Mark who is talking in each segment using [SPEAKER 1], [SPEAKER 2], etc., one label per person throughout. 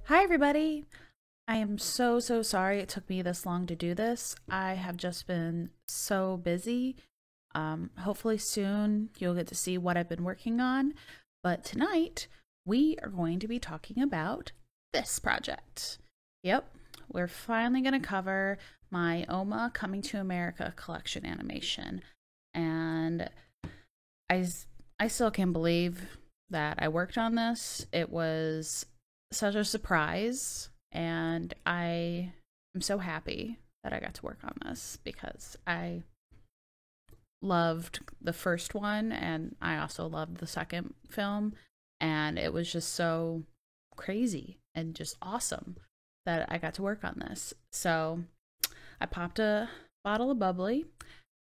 [SPEAKER 1] Hi, everybody. I am so sorry it took me this long to do this. I have just been so busy. Hopefully, soon you'll get to see what I've been working on. But tonight, we are going to be talking about this project. Yep, we're finally going to cover my OMA Coming to America collection animation. And I, I still can't believe that I worked on this. It was such a surprise, and I am so happy that I got to work on this because I loved the first one and I also loved the second film, and it was just so crazy and just awesome that I got to work on this. So I popped a bottle of bubbly,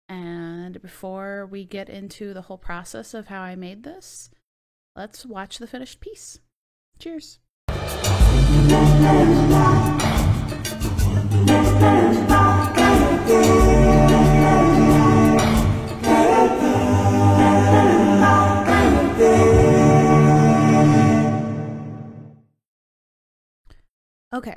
[SPEAKER 1] and before we get into the whole process of how I made this, let's watch the finished piece. Cheers. Okay,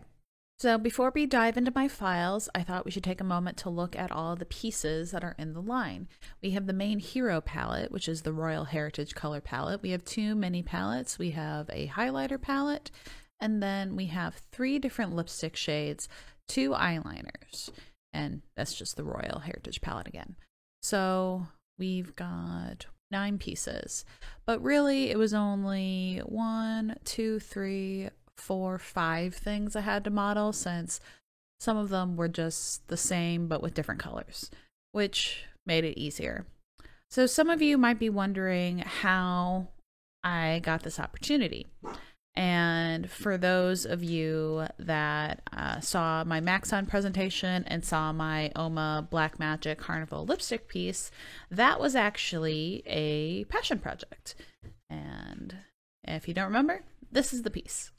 [SPEAKER 1] so before we dive into my files, I thought we should take a moment to look at all the pieces that are in the line. We have the main hero palette, which is the Royal Heritage color palette. We have two mini palettes. We have a highlighter palette, and then we have three different lipstick shades, two eyeliners, and that's just the Royal Heritage palette again. So we've got 9 pieces, but really it was only 1, 2, 3, 4, 5 things I had to model, since some of them were just the same but with different colors, which made it easier. So some of you might be wondering how I got this opportunity. And for those of you that saw my Maxon presentation and saw my OMA Black Magic Carnival lipstick piece, that was actually a passion project. And if you don't remember, this is the piece.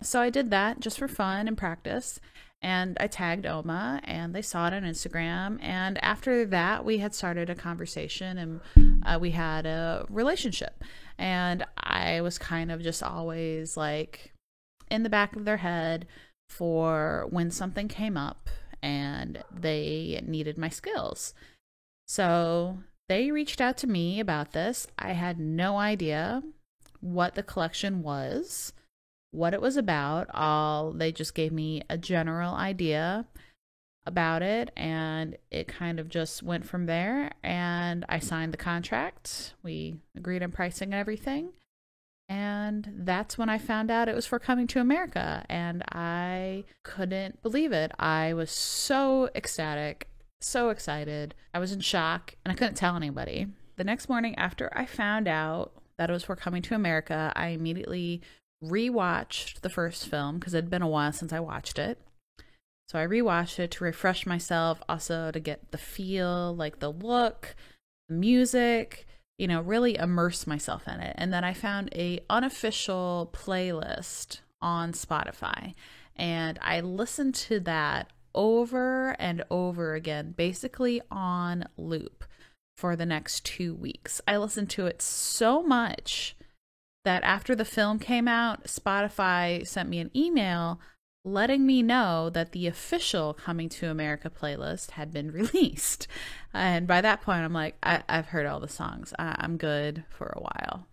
[SPEAKER 1] So I did that just for fun and practice. And I tagged Oma and they saw it on Instagram. And after that, we had started a conversation and we had a relationship. And I was kind of just always like in the back of their head for when something came up and they needed my skills. So they reached out to me about this. I had no idea what the collection was, what it was about. All they just gave me a general idea about it, and it kind of just went from there. And I signed the contract. We agreed on pricing and everything. And that's when I found out it was for Coming to America. And I couldn't believe it. I was so ecstatic, so excited. I was in shock and I couldn't tell anybody. The next morning after I found out that it was for Coming to America, I immediately rewatched the first film because it had been a while since I watched it. So I rewatched it to refresh myself, also to get the feel, like the look, the music, really immerse myself in it. And then I found a unofficial playlist on Spotify, and I listened to that over and over again, basically on loop for the next 2 weeks. I listened to it so much that after the film came out, Spotify sent me an email letting me know that the official Coming to America playlist had been released. And by that point, I'm like, I've heard all the songs. I'm good for a while.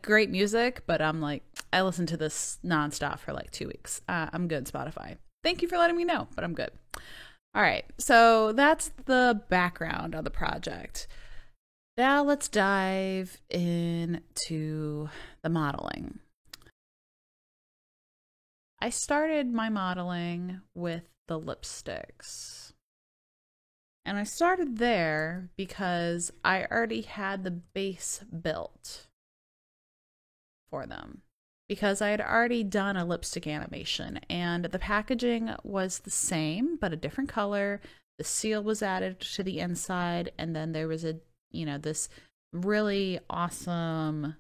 [SPEAKER 1] Great music, but I'm like, I listened to this nonstop for like 2 weeks. I'm good, Spotify. Thank you for letting me know, but I'm good. All right, so that's the background on the project. Now let's dive into the modeling. I started my modeling with the lipsticks. And I started there because I already had the base built for them. Because I had already done a lipstick animation and the packaging was the same but a different color. The seal was added to the inside, and then there was this really awesome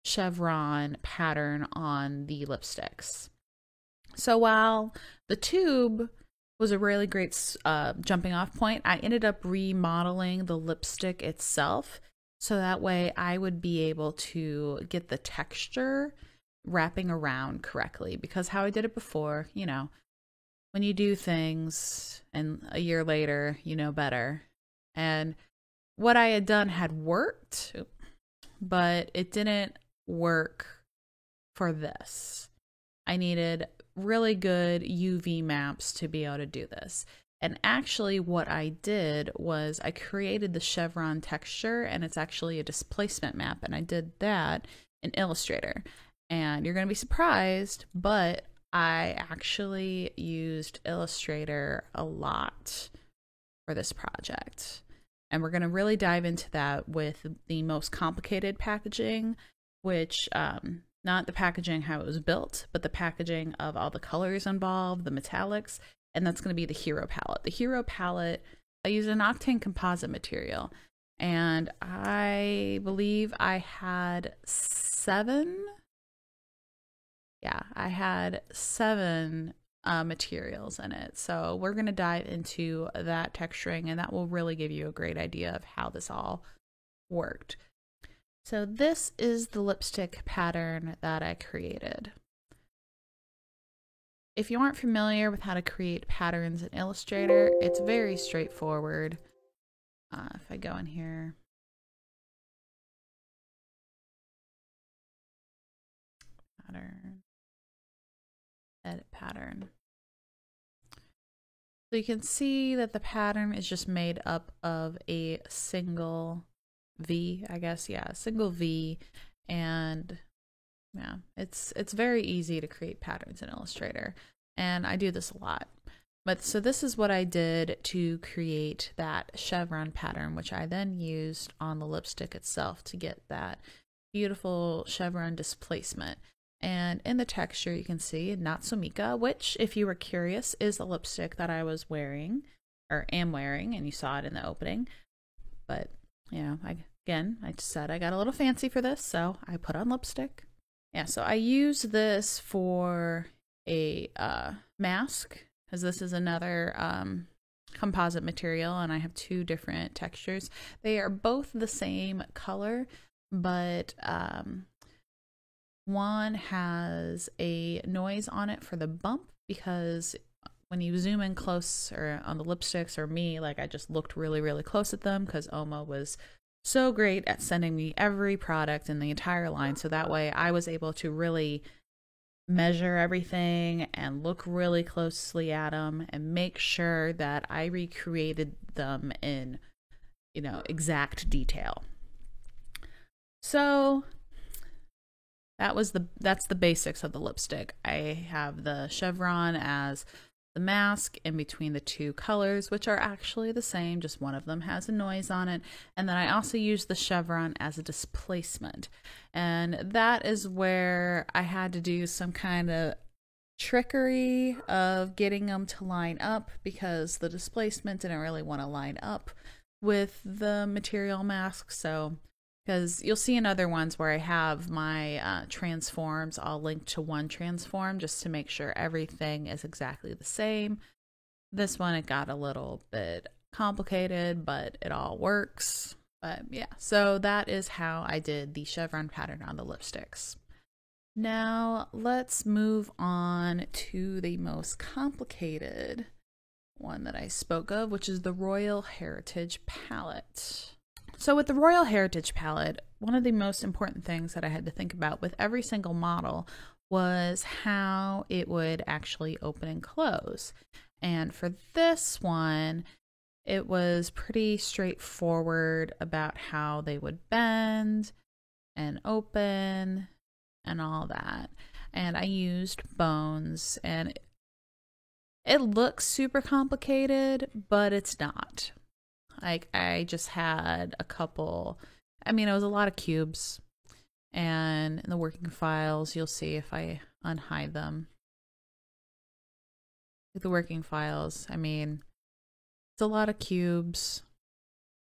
[SPEAKER 1] chevron pattern on the lipsticks. So while the tube was a really great jumping off point, I ended up remodeling the lipstick itself so that way I would be able to get the texture wrapping around correctly. Because how I did it before, you know, when you do things and a year later, you know better. And what I had done had worked, but it didn't work for this. I needed really good UV maps to be able to do this. And actually what I did was I created the chevron texture, and it's actually a displacement map, and I did that in Illustrator. And you're going to be surprised, but I actually used Illustrator a lot for this project. And we're going to really dive into that with the most complicated packaging, which not the packaging how it was built, but the packaging of all the colors involved, the metallics, and that's going to be the Hero palette. The Hero palette, I use an Octane composite material, and I believe I had 7. Yeah, I had 7 materials in it. So we're going to dive into that texturing, and that will really give you a great idea of how this all worked. So this is the lipstick pattern that I created. If you aren't familiar with how to create patterns in Illustrator, it's very straightforward. If I go in here, pattern, edit pattern. So you can see that the pattern is just made up of a single V, I guess. Yeah, a single V. And yeah, it's very easy to create patterns in Illustrator. And I do this a lot. But so this is what I did to create that chevron pattern, which I then used on the lipstick itself to get that beautiful chevron displacement. And in the texture, you can see Natsumika, which, if you were curious, is the lipstick that I was wearing, or am wearing, and you saw it in the opening. But, you know, I just said I got a little fancy for this, so I put on lipstick. Yeah, so I use this for a mask, because this is another composite material, and I have 2 different textures. They are both the same color, but one has a noise on it for the bump, because when you zoom in close or on the lipsticks, or me, like I just looked really, really close at them because Oma was so great at sending me every product in the entire line. So that way I was able to really measure everything and look really closely at them and make sure that I recreated them in, you know, exact detail. So that's the basics of the lipstick. I have the chevron as the mask in between the 2 colors, which are actually the same, just one of them has a noise on it. And then I also use the chevron as a displacement. And that is where I had to do some kind of trickery of getting them to line up, because the displacement didn't really want to line up with the material mask. So because you'll see in other ones where I have my transforms all linked to one transform just to make sure everything is exactly the same. This one, it got a little bit complicated, but it all works. But yeah, so that is how I did the chevron pattern on the lipsticks. Now let's move on to the most complicated one that I spoke of, which is the Royal Heritage palette. So with the Royal Heritage palette, one of the most important things that I had to think about with every single model was how it would actually open and close. And for this one, it was pretty straightforward about how they would bend and open and all that. And I used bones, and it looks super complicated, but it's not. Like, I just had a couple, I mean, it was a lot of cubes, and in the working files, you'll see if I unhide them. With the working files, I mean, it's a lot of cubes,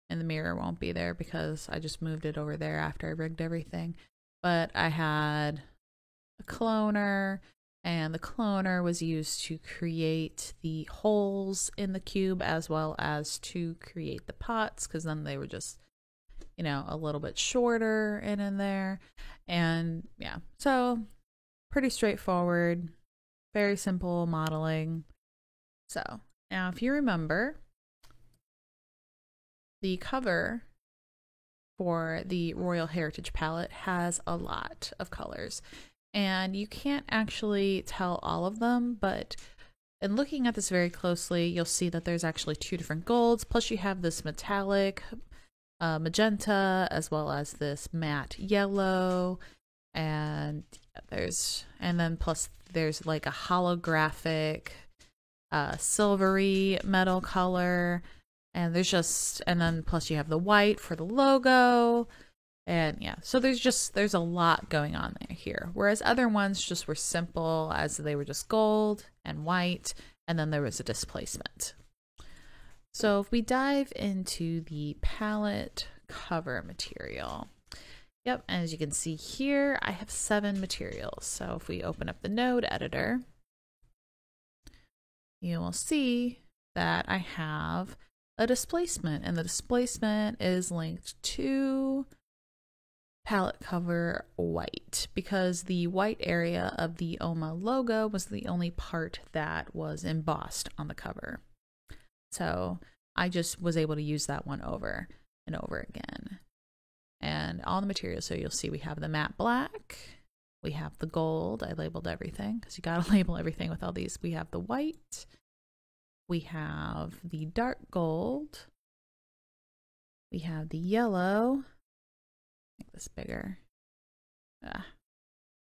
[SPEAKER 1] and the mirror won't be there because I just moved it over there after I rigged everything. But I had a cloner, And the cloner was used to create the holes in the cube as well as to create the pots, because then they were just, you know, a little bit shorter in there. And yeah, so pretty straightforward, very simple modeling. So now if you remember, the cover for the Royal Heritage palette has a lot of colors. And you can't actually tell all of them, but in looking at this very closely, you'll see that there's actually 2 different golds, plus you have this metallic magenta, as well as this matte yellow, and then plus there's like a holographic silvery metal color, and then plus you have the white for the logo. And yeah, so there's a lot going on there here. Whereas other ones just were simple, as they were just gold and white, and then there was a displacement. So if we dive into the palette cover material, yep, as you can see here, I have 7 materials. So if we open up the node editor, you will see that I have a displacement, and the displacement is linked to palette cover white, because the white area of the OMA logo was the only part that was embossed on the cover. So I just was able to use that one over and over again. And all the materials, so you'll see we have the matte black, we have the gold, I labeled everything because you gotta label everything with all these. We have the white, we have the dark gold, we have the yellow, make this bigger.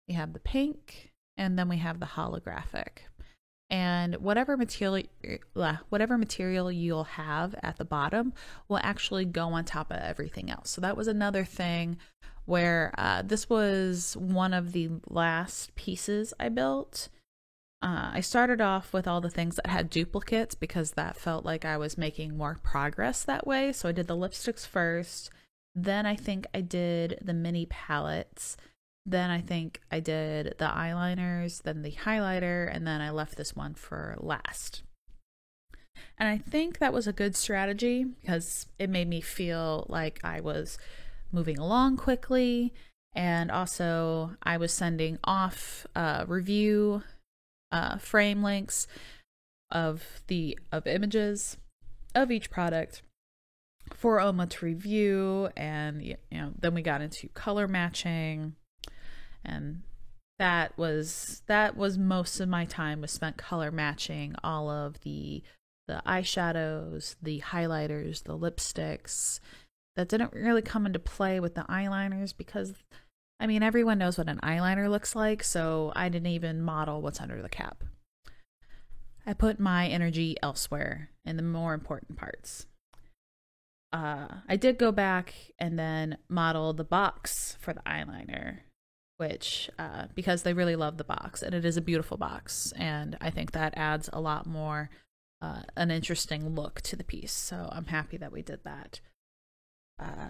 [SPEAKER 1] We have the pink, and then we have the holographic. And whatever material you'll have at the bottom will actually go on top of everything else. So that was another thing where this was one of the last pieces I built. I started off with all the things that had duplicates because that felt like I was making more progress that way. So I did the lipsticks first. Then I think I did the mini palettes. Then I think I did the eyeliners, then the highlighter, and then I left this one for last. And I think that was a good strategy because it made me feel like I was moving along quickly. And also I was sending off review frame links of images of each product for OMA to review. And you know, then we got into color matching, and that was most of my time was spent color matching all of the eyeshadows, the highlighters, the lipsticks. That didn't really come into play with the eyeliners because, I mean, everyone knows what an eyeliner looks like, so I didn't even model what's under the cap. I put my energy elsewhere in the more important parts. I did go back and then model the box for the eyeliner, which because they really love the box, and it is a beautiful box, and I think that adds a lot more an interesting look to the piece, so I'm happy that we did that.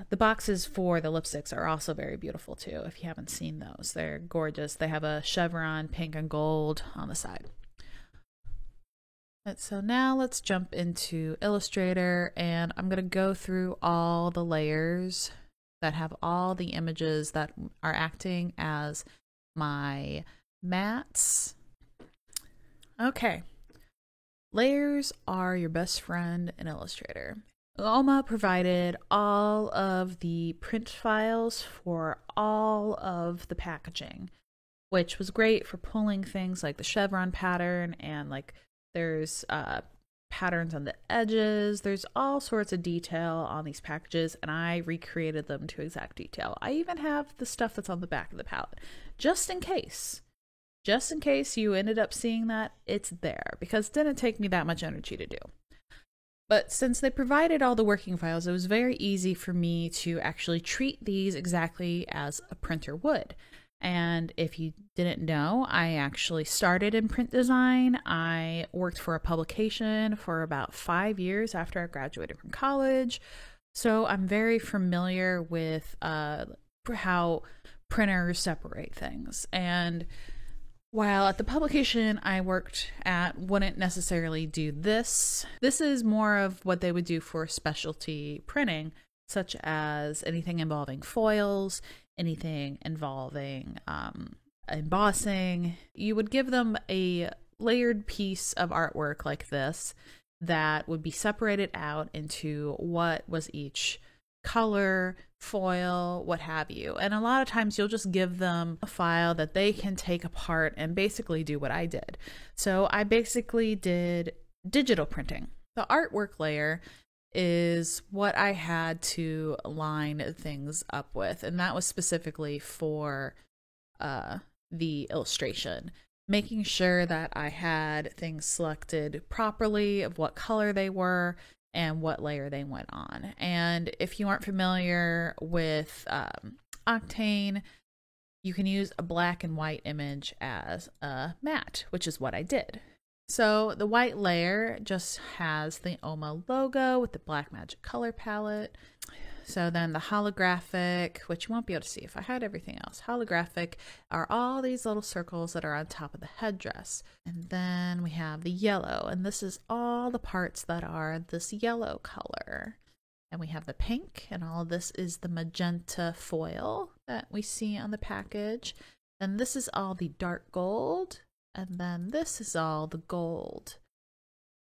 [SPEAKER 1] The boxes for the lipsticks are also very beautiful too. If you haven't seen those, they're gorgeous. They have a chevron pink and gold on the side. So now let's jump into Illustrator, and I'm going to go through all the layers that have all the images that are acting as my mats. Okay. Layers are your best friend in Illustrator. OMA provided all of the print files for all of the packaging, which was great for pulling things like the chevron pattern, and like there's patterns on the edges. There's all sorts of detail on these packages, and I recreated them to exact detail. I even have the stuff that's on the back of the palette, just in case you ended up seeing that, it's there, because it didn't take me that much energy to do. But since they provided all the working files, it was very easy for me to actually treat these exactly as a printer would. And if you didn't know, I actually started in print design. I worked for a publication for about 5 years after I graduated from college. So I'm very familiar with how printers separate things. And While at the publication I worked at wouldn't necessarily do this. This is more of what they would do for specialty printing, such as anything involving foils, anything involving embossing. You would give them a layered piece of artwork like this that would be separated out into what was each color, foil, what have you. And a lot of times you'll just give them a file that they can take apart and basically do what I did. So I basically did digital printing. The artwork layer is what I had to line things up with, and that was specifically for the illustration, making sure that I had things selected properly of what color they were and what layer they went on. And if you aren't familiar with Octane, you can use a black and white image as a matte, which is what I did. So the white layer just has the OMA logo with the Blackmagic color palette. So then the holographic, which you won't be able to see if I had everything else. Holographic are all these little circles that are on top of the headdress. And then we have the yellow, and this is all the parts that are this yellow color. And we have the pink, and all of this is the magenta foil that we see on the package. And this is all the dark gold, and then this is all the gold.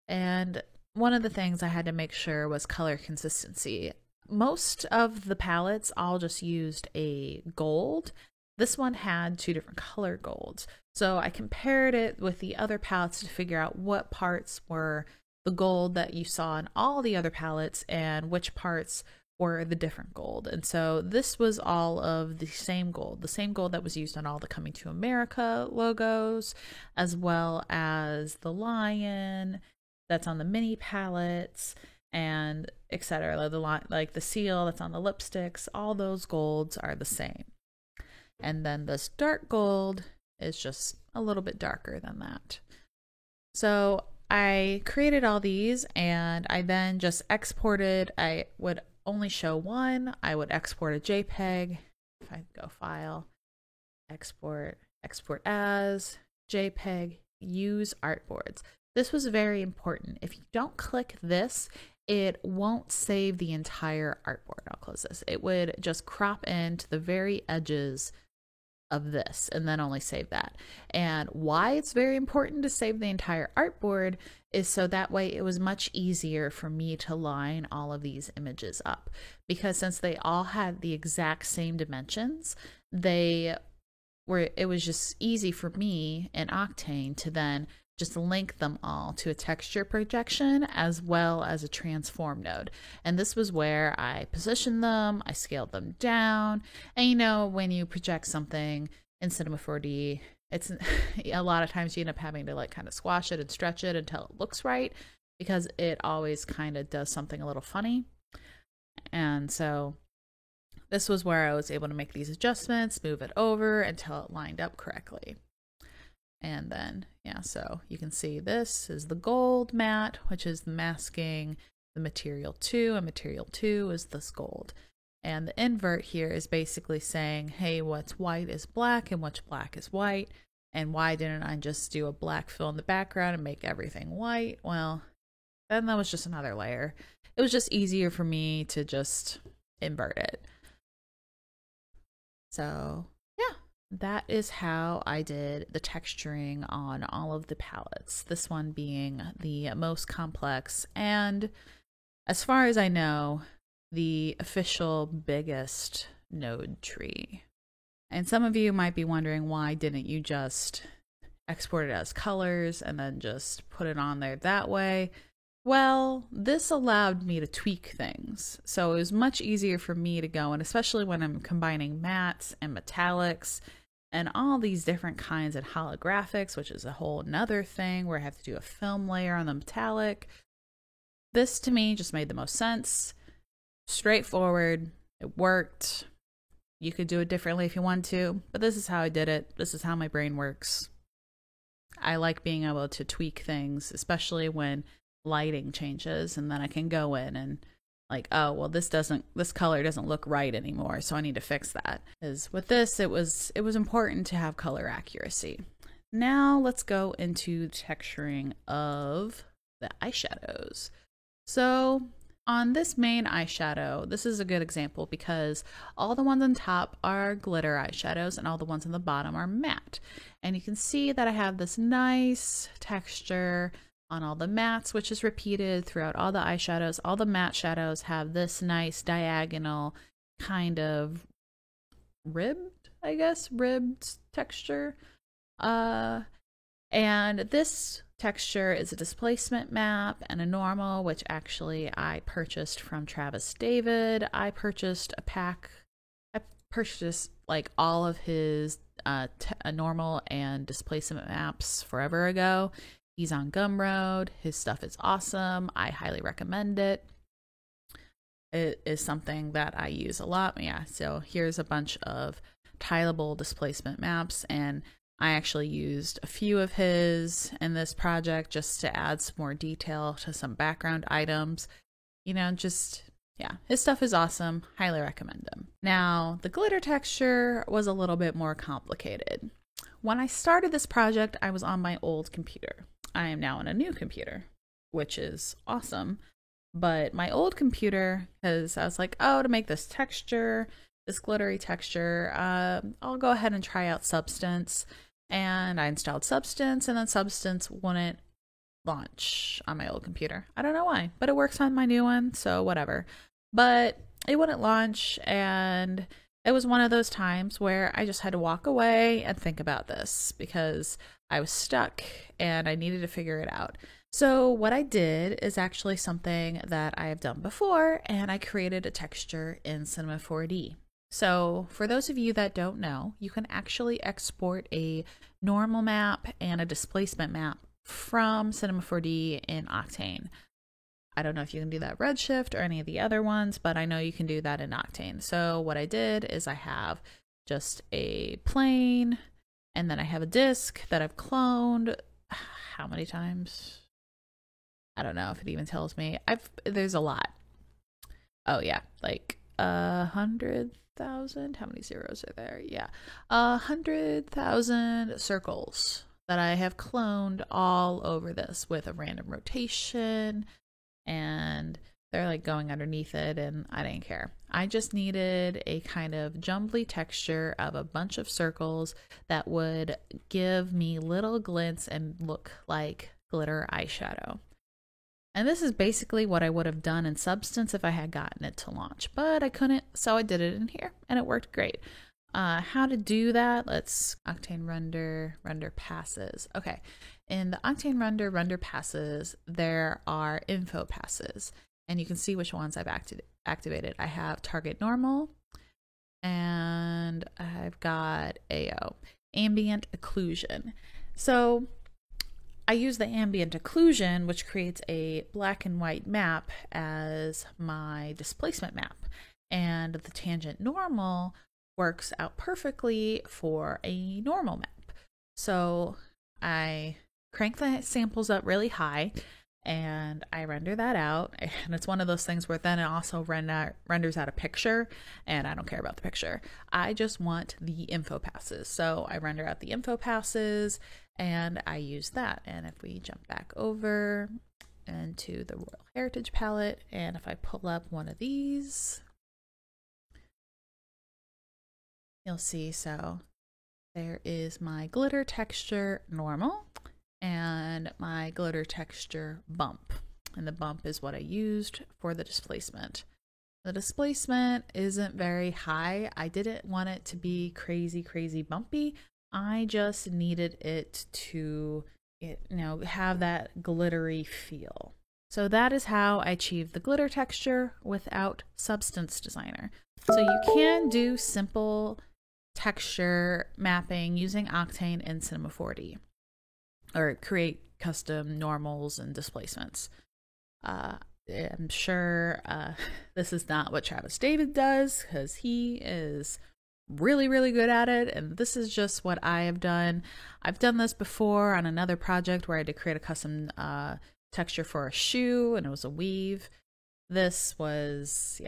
[SPEAKER 1] And one of the things I had to make sure was color consistency. Most of the palettes all just used a gold. This one had two different color golds. So I compared it with the other palettes to figure out what parts were the gold that you saw in all the other palettes and which parts were the different gold. And so this was all of the same gold that was used on all the Coming to America logos, as well as the lion that's on the mini palettes, and etc. Like the seal that's on the lipsticks, all those golds are the same. And then this dark gold is just a little bit darker than that. So I created all these, and I then just exported. I would only show one. I would export a JPEG. If I go File, Export, Export as, JPEG, use artboards. This was very important. If you don't click this, it won't save the entire artboard. I'll close this. It would just crop into the very edges of this and then only save that. And why it's very important to save the entire artboard is so that way it was much easier for me to line all of these images up, because since they all had the exact same dimensions, it was just easy for me in Octane to then just link them all to a texture projection as well as a transform node. And this was where I positioned them, I scaled them down. And you know, when you project something in Cinema 4D, it's a lot of times you end up having to like kind of squash it and stretch it until it looks right, because it always kind of does something a little funny. And so this was where I was able to make these adjustments, move it over until it lined up correctly. And then, yeah, so you can see this is the gold matte, which is masking the material 2, and material 2 is this gold. And the invert here is basically saying, hey, what's white is black and what's black is white. And why didn't I just do a black fill in the background and make everything white? Well, then that was just another layer. It was just easier for me to just invert it. So that is how I did the texturing on all of the palettes, this one being the most complex and, as far as I know, the official biggest node tree. And some of you might be wondering, why didn't you just export it as colors and then just put it on there that way? Well, this allowed me to tweak things. So it was much easier for me to go, and especially when I'm combining mattes and metallics and all these different kinds of holographics, which is a whole nother thing where I have to do a film layer on the metallic. This to me just made the most sense. Straightforward. It worked. You could do it differently if you want to, but this is how I did it. This is how my brain works. I like being able to tweak things, especially when lighting changes, and then I can go in and like, oh, well, this color doesn't look right anymore, so I need to fix that. Because with this, it was important to have color accuracy. Now let's go into texturing of the eyeshadows. So on this main eyeshadow, this is a good example because all the ones on top are glitter eyeshadows and all the ones on the bottom are matte. And you can see that I have this nice texture on all the mattes, which is repeated throughout all the eyeshadows. All the matte shadows have this nice diagonal kind of ribbed, I guess, ribbed texture. And this texture is a displacement map and a normal, which actually I purchased from Travis David. I purchased a pack. I purchased like all of his normal and displacement maps forever ago. He's on Gumroad. His stuff is awesome. I highly recommend it. It is something that I use a lot. Yeah, so here's a bunch of tileable displacement maps, and I actually used a few of his in this project just to add some more detail to some background items. You know, just, yeah, his stuff is awesome. Highly recommend him. Now, the glitter texture was a little bit more complicated. When I started this project, I was on my old computer. I am now on a new computer, which is awesome. But my old computer, because I was like, oh, to make this texture, this glittery texture, I'll go ahead and try out Substance. And I installed Substance, and then Substance wouldn't launch on my old computer. I don't know why, but it works on my new one, so whatever. But it wouldn't launch, and it was one of those times where I just had to walk away and think about this because I was stuck and I needed to figure it out. So what I did is actually something that I have done before, and I created a texture in Cinema 4D. So for those of you that don't know, you can actually export a normal map and a displacement map from Cinema 4D in Octane. I don't know if you can do that Redshift or any of the other ones, but I know you can do that in Octane. So what I did is I have just a plane, and then I have a disk that I've cloned. How many times? I don't know if it even tells me. There's a lot. Oh yeah, like 100,000. How many zeros are there? Yeah, 100,000 circles that I have cloned all over this with a random rotation, and they're like going underneath it, and I didn't care. I just needed a kind of jumbly texture of a bunch of circles that would give me little glints and look like glitter eyeshadow. And this is basically what I would have done in Substance if I had gotten it to launch, but I couldn't, so I did it in here, and it worked great. How to do that? Let's Octane render passes. Okay, in the Octane render passes, there are info passes, and you can see which ones I've activated. I have target normal, and I've got AO, ambient occlusion. So I use the ambient occlusion, which creates a black and white map as my displacement map, and the tangent normal works out perfectly for a normal map. So I crank the samples up really high and I render that out, and it's one of those things where then it also renders out a picture, and I don't care about the picture. I just want the info passes. So I render out the info passes and I use that. And if we jump back over into the Royal Heritage palette, and if I pull up one of these, you'll see, so there is my glitter texture normal and my glitter texture bump. And the bump is what I used for the displacement. The displacement isn't very high. I didn't want it to be crazy, crazy bumpy. I just needed it to, have that glittery feel. So that is how I achieved the glitter texture without Substance Designer. So you can do simple texture mapping using Octane and Cinema 4D, or create custom normals and displacements. I'm sure this is not what Travis David does, because he is really, really good at it, and this is just what I have done. I've done this before on another project where I had to create a custom texture for a shoe, and it was a weave. This was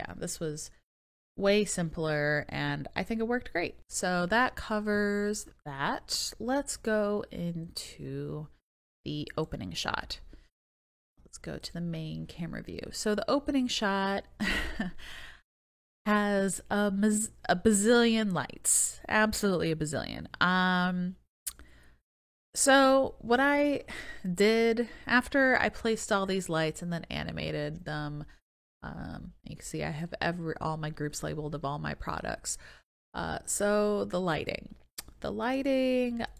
[SPEAKER 1] way simpler, and I think it worked great. So that covers that. Let's go into the opening shot. Let's go to the main camera view. So the opening shot has a bazillion lights, absolutely a bazillion. So what I did after I placed all these lights and then animated them, you can see I have all my groups labeled of all my products. So the lighting,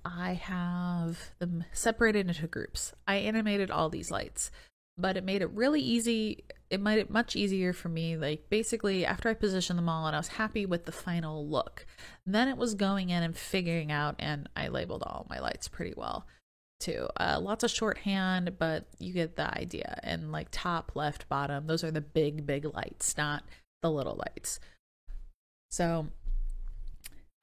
[SPEAKER 1] I have them separated into groups. I animated all these lights, but it made it really easy. It made it much easier for me. Like basically after I positioned them all and I was happy with the final look, then it was going in and figuring out, and I labeled all my lights pretty well too. Lots of shorthand, but you get the idea. And like top, left, bottom, those are the big lights, not the little lights. So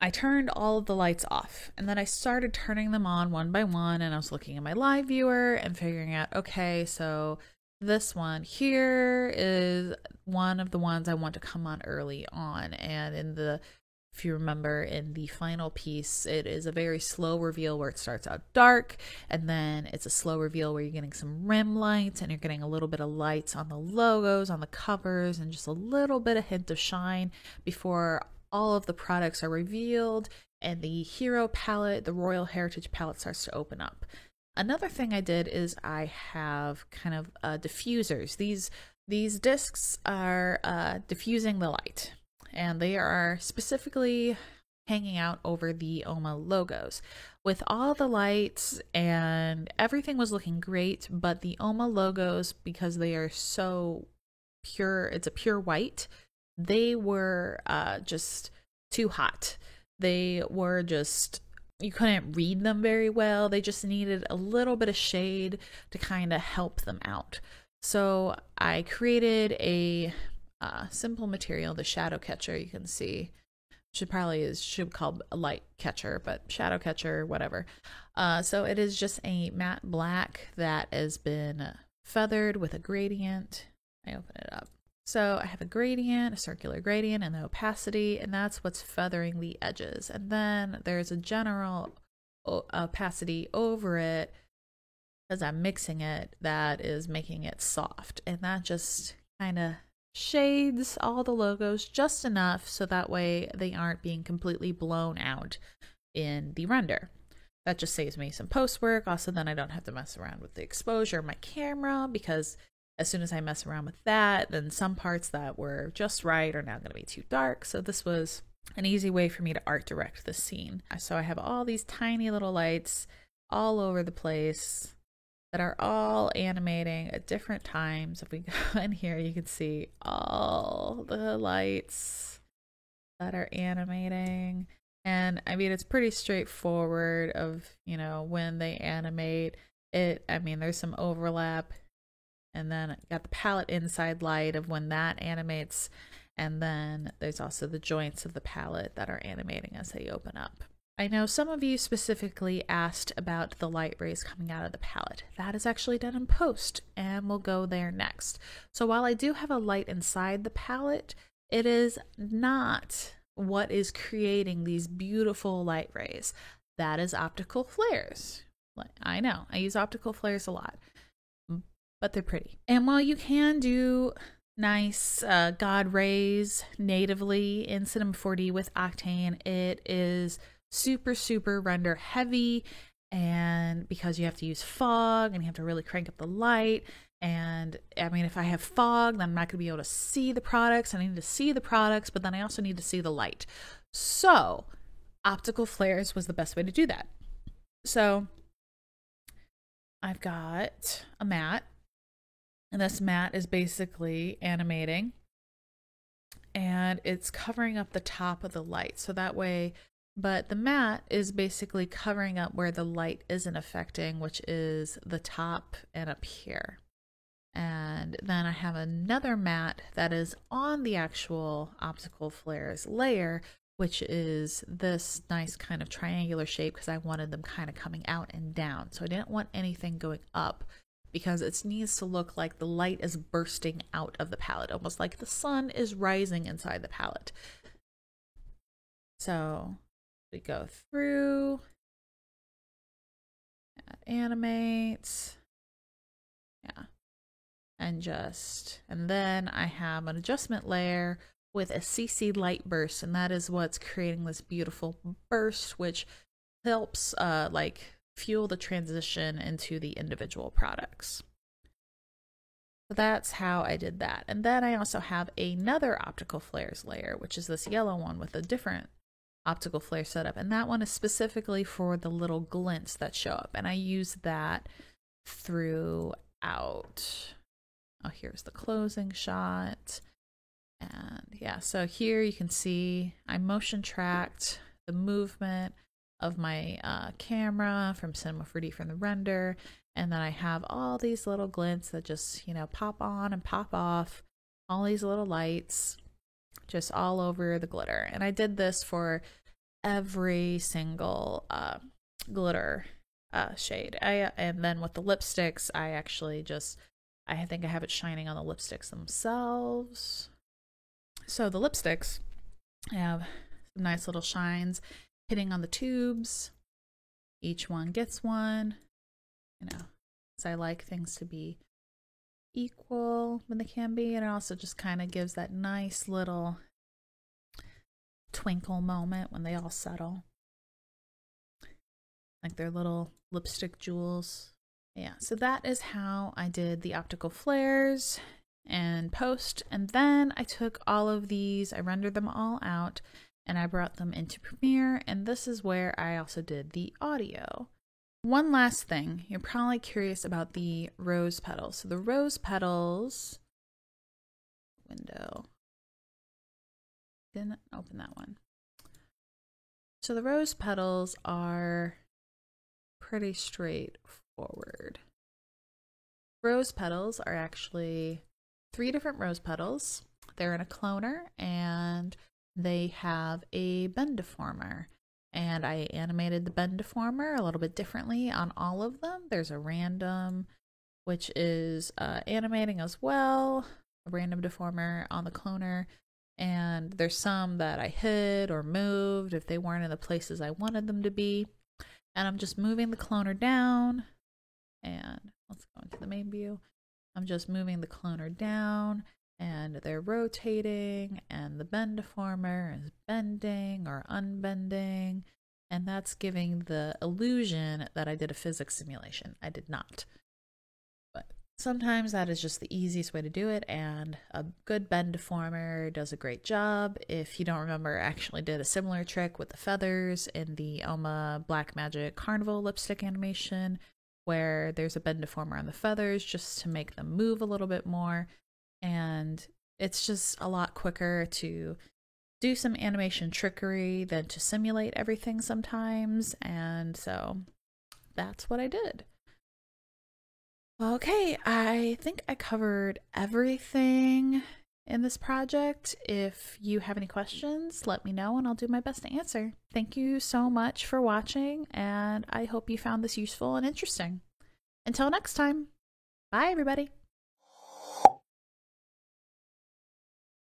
[SPEAKER 1] I turned all of the lights off, and then I started turning them on one by one, and I was looking at my live viewer and figuring out, okay, so this one here is one of the ones I want to come on early on. And if you remember, in the final piece, it is a very slow reveal where it starts out dark, and then it's a slow reveal where you're getting some rim lights, and you're getting a little bit of lights on the logos, on the covers, and just a little bit of hint of shine before all of the products are revealed and the hero palette, the Royal Heritage palette, starts to open up. Another thing I did is I have kind of diffusers. These discs are diffusing the light, and they are specifically hanging out over the OMA logos. With all the lights and everything was looking great, but the OMA logos, because they are so pure, it's a pure white, they were just too hot. They were just, you couldn't read them very well. They just needed a little bit of shade to kind of help them out. So I created a simple material, the shadow catcher. You can see should be called a light catcher, but shadow catcher, whatever. So it is just a matte black that has been feathered with a gradient. I open it up. So I have a gradient, a circular gradient, and the opacity, and that's what's feathering the edges. And then there's a general opacity over it, as I'm mixing it, that is making it soft. And that just kind of shades all the logos just enough so that way they aren't being completely blown out in the render. That just saves me some post work. Also, then I don't have to mess around with the exposure of my camera, because as soon as I mess around with that, then some parts that were just right are now going to be too dark. So this was an easy way for me to art direct the scene. So I have all these tiny little lights all over the place that are all animating at different times. If we go in here, you can see all the lights that are animating. And I mean, it's pretty straightforward of, when they animate it. I mean, there's some overlap. And then got the palette inside light of when that animates. And then there's also the joints of the palette that are animating as they open up. I know some of you specifically asked about the light rays coming out of the palette. That is actually done in post, and we'll go there next. So while I do have a light inside the palette, it is not what is creating these beautiful light rays. That is optical flares. I know, I use optical flares a lot, but they're pretty. And while you can do nice God rays natively in Cinema 4D with Octane, it is super render heavy, and because you have to use fog and you have to really crank up the light. And I mean, if I have fog, then I'm not going to be able to see the products. I need to see the products, but then I also need to see the light. So optical flares was the best way to do that. So I've got a mat, and this mat is basically animating, and it's covering up the top of the light. So that way, but the mat is basically covering up where the light isn't affecting, which is the top and up here. And then I have another mat that is on the actual optical flares layer, which is this nice kind of triangular shape, because I wanted them kind of coming out and down. So I didn't want anything going up, because it needs to look like the light is bursting out of the palette, almost like the sun is rising inside the palette. So we go through, animate, yeah, and then I have an adjustment layer with a CC light burst, and that is what's creating this beautiful burst, which helps like fuel the transition into the individual products. So that's how I did that. And then I also have another optical flares layer, which is this yellow one with a different optical flare setup, and that one is specifically for the little glints that show up, and I use that throughout. Oh, here's the closing shot. And yeah, so here you can see I motion tracked the movement of my camera from Cinema 4D from the render, and then I have all these little glints that just, you know, pop on and pop off, all these little lights just all over the glitter. And I did this for every single glitter shade. And then with the lipsticks, I actually just, I think I have it shining on the lipsticks themselves. So the lipsticks have some nice little shines hitting on the tubes. Each one gets one, you know, because I like things to be equal when they can be, and it also just kind of gives that nice little twinkle moment when they all settle, like their little lipstick jewels. Yeah, so that is how I did the optical flares and post, and then I took all of these, I rendered them all out, and I brought them into Premiere, and this is where I also did the audio. One last thing, you're probably curious about the rose petals. So the rose petals, window, didn't open that one. So the rose petals are pretty straightforward. Rose petals are actually 3 different rose petals. They're in a cloner, and they have a bend deformer. And I animated the bend deformer a little bit differently on all of them. There's a random, which is animating as well, a random deformer on the cloner. And there's some that I hid or moved if they weren't in the places I wanted them to be. And I'm just moving the cloner down. And let's go into the main view. I'm just moving the cloner down, and they're rotating, and the bend deformer is bending or unbending, and that's giving the illusion that I did a physics simulation. I did not. But sometimes that is just the easiest way to do it, and a good bend deformer does a great job. If you don't remember, I actually did a similar trick with the feathers in the Oma Blackmagic Carnival lipstick animation, where there's a bend deformer on the feathers just to make them move a little bit more. And it's just a lot quicker to do some animation trickery than to simulate everything sometimes. And so that's what I did. Okay, I think I covered everything in this project. If you have any questions, let me know and I'll do my best to answer. Thank you so much for watching, and I hope you found this useful and interesting. Until next time, bye everybody.